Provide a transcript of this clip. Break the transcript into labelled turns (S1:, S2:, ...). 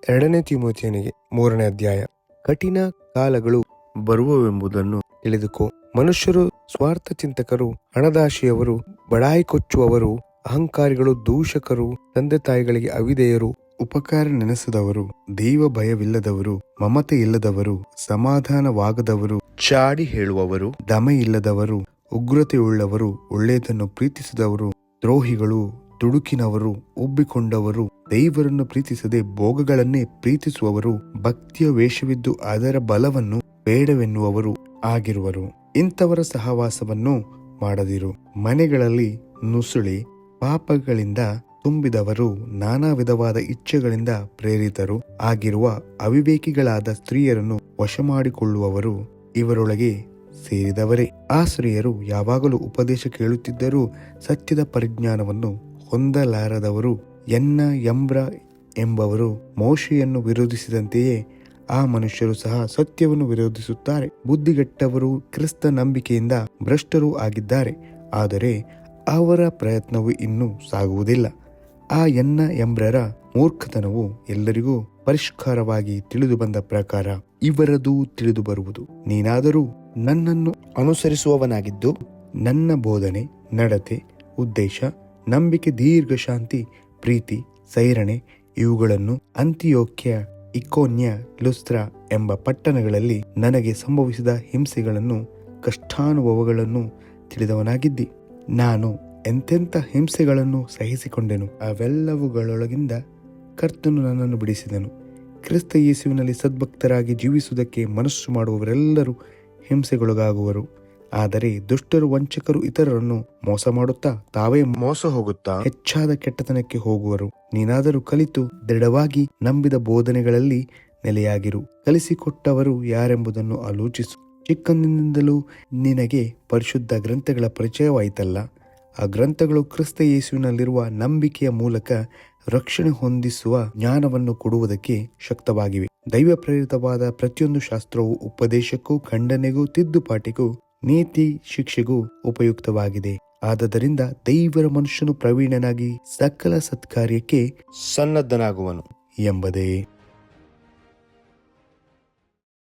S1: 2 ತಿಮೋಥೆಯನಿಗೆ 3ನೇ ಅಧ್ಯಾಯ. ಕಠಿಣ ಕಾಲಗಳು ಬರುವವೆಂಬುದನ್ನು ತಿಳಿದುಕೋ. ಮನುಷ್ಯರು ಸ್ವಾರ್ಥ ಚಿಂತಕರು, ಹಣದಾಶೆಯವರು, ಬಡಾಯಿ ಕೊಚ್ಚುವವರು, ಅಹಂಕಾರಿಗಳು, ದೂಷಕರು, ತಂದೆ ತಾಯಿಗಳಿಗೆ ಅವಿಧೇಯರು, ಉಪಕಾರ ನೆನೆಸದವರು, ದೈವ ಭಯವಿಲ್ಲದವರು, ಮಮತೆ ಇಲ್ಲದವರು, ಸಮಾಧಾನವಾಗದವರು, ಚಾಡಿ ಹೇಳುವವರು, ದಮೆ ಇಲ್ಲದವರು, ಉಗ್ರತೆಯುಳ್ಳವರು, ಒಳ್ಳೆಯದನ್ನು ಪ್ರೀತಿಸಿದವರು, ದ್ರೋಹಿಗಳು, ದುಡುಕಿನವರು, ಉಬ್ಬಿಕೊಂಡವರು, ದೇವರನ್ನು ಪ್ರೀತಿಸದೆ ಭೋಗಗಳನ್ನೇ ಪ್ರೀತಿಸುವವರು, ಭಕ್ತಿಯ ವೇಷವಿದ್ದು ಅದರ ಬಲವನ್ನು ಬೇಡವೆನ್ನುವರು ಆಗಿರುವರು. ಇಂಥವರ ಸಹವಾಸವನ್ನು ಮಾಡದಿರು. ಮನೆಗಳಲ್ಲಿ ನುಸುಳಿ ಪಾಪಗಳಿಂದ ತುಂಬಿದವರು, ನಾನಾ ವಿಧವಾದ ಇಚ್ಛೆಗಳಿಂದ ಪ್ರೇರಿತರು ಆಗಿರುವ ಅವಿವೇಕಿಗಳಾದ ಸ್ತ್ರೀಯರನ್ನು ವಶಮಾಡಿಕೊಳ್ಳುವವರು ಇವರೊಳಗೆ ಸೇರಿದವರೇ. ಆ ಸ್ತ್ರೀಯರು ಯಾವಾಗಲೂ ಉಪದೇಶ ಕೇಳುತ್ತಿದ್ದರೂ ಸತ್ಯದ ಪರಿಜ್ಞಾನವನ್ನು ಹೊಂದಲಾರದವರು. ಎಂಬ್ರ ಎಂಬವರು ಮೋಶೆಯನ್ನು ವಿರೋಧಿಸಿದಂತೆಯೇ ಆ ಮನುಷ್ಯರು ಸಹ ಸತ್ಯವನ್ನು ವಿರೋಧಿಸುತ್ತಾರೆ. ಬುದ್ಧಿಗೆಟ್ಟವರು, ಕ್ರಿಸ್ತ ನಂಬಿಕೆಯಿಂದ ಭ್ರಷ್ಟರೂ ಆಗಿದ್ದಾರೆ. ಆದರೆ ಅವರ ಪ್ರಯತ್ನವು ಇನ್ನೂ ಸಾಗುವುದಿಲ್ಲ. ಆ ಎಂಬ್ರರ ಮೂರ್ಖತನವು ಎಲ್ಲರಿಗೂ ಪರಿಷ್ಕಾರವಾಗಿ ತಿಳಿದು ಬಂದ ಪ್ರಕಾರ ಇವರದು ತಿಳಿದು ಬರುವುದು. ನೀನಾದರೂ ನನ್ನನ್ನು ಅನುಸರಿಸುವವನಾಗಿದ್ದು ನನ್ನ ಬೋಧನೆ, ನಡತೆ, ಉದ್ದೇಶ, ನಂಬಿಕೆ, ದೀರ್ಘಶಾಂತಿ, ಪ್ರೀತಿ, ಸೈರಣೆ ಇವುಗಳನ್ನು ಅಂತಿಯೋಕ್ಯ, ಇಕೋನ್ಯ, ಲುಸ್ತ್ರ ಎಂಬ ಪಟ್ಟಣಗಳಲ್ಲಿ ನನಗೆ ಸಂಭವಿಸಿದ ಹಿಂಸೆಗಳನ್ನು, ಕಷ್ಟಾನುಭವಗಳನ್ನು ತಿಳಿದವನಾಗಿದ್ದಿ. ನಾನು ಎಂತೆಂಥ ಹಿಂಸೆಗಳನ್ನು ಸಹಿಸಿಕೊಂಡೆನು. ಅವೆಲ್ಲವುಗಳೊಳಗಿಂದ ಕರ್ತನು ನನ್ನನ್ನು ಬಿಡಿಸಿದನು. ಕ್ರಿಸ್ತ ಯೇಸುವಿನಲ್ಲಿ ಸದ್ಭಕ್ತರಾಗಿ ಜೀವಿಸುವುದಕ್ಕೆ ಮನಸ್ಸು ಮಾಡುವವರೆಲ್ಲರೂ ಹಿಂಸೆಗೊಳಗಾಗುವರು. ಆದರೆ ದುಷ್ಟರು, ವಂಚಕರು ಇತರರನ್ನು ಮೋಸ ಮಾಡುತ್ತಾ ತಾವೇ ಮೋಸ ಹೋಗುತ್ತಾ ಹೆಚ್ಚಾದ ಕೆಟ್ಟತನಕ್ಕೆ ಹೋಗುವರು. ನೀನಾದರೂ ಕಲಿತು ದೃಢವಾಗಿ ನಂಬಿದ ಬೋಧನೆಗಳಲ್ಲಿ ನೆಲೆಯಾಗಿರು. ಕಲಿಸಿಕೊಟ್ಟವರು ಯಾರೆಂಬುದನ್ನು ಆಲೋಚಿಸು. ಚಿಕ್ಕಂದಿನಿಂದಲೂ ನಿನಗೆ ಪರಿಶುದ್ಧ ಗ್ರಂಥಗಳ ಪರಿಚಯವಾಯಿತಲ್ಲ. ಆ ಗ್ರಂಥಗಳು ಕ್ರಿಸ್ತ ಯೇಸುವಿನಲ್ಲಿರುವ ನಂಬಿಕೆಯ ಮೂಲಕ ರಕ್ಷಣೆ ಹೊಂದಿಸುವ ಜ್ಞಾನವನ್ನು ಕೊಡುವುದಕ್ಕೆ ಶಕ್ತವಾಗಿವೆ. ದೈವ ಪ್ರೇರಿತವಾದ ಪ್ರತಿಯೊಂದು ಶಾಸ್ತ್ರವು ಉಪದೇಶಕ್ಕೂ, ಖಂಡನೆಗೂ, ತಿದ್ದುಪಾಟಿಗೂ, ನೀತಿ ಶಿಕ್ಷೆಗೂ ಉಪಯುಕ್ತವಾಗಿದೆ. ಆದದರಿಂದ ದೇವರ ಮನುಷ್ಯನು ಪ್ರವೀಣನಾಗಿ ಸಕಲ ಸತ್ಕಾರ್ಯಕ್ಕೆ ಸನ್ನದ್ಧನಾಗುವನು ಎಂಬುದೇ.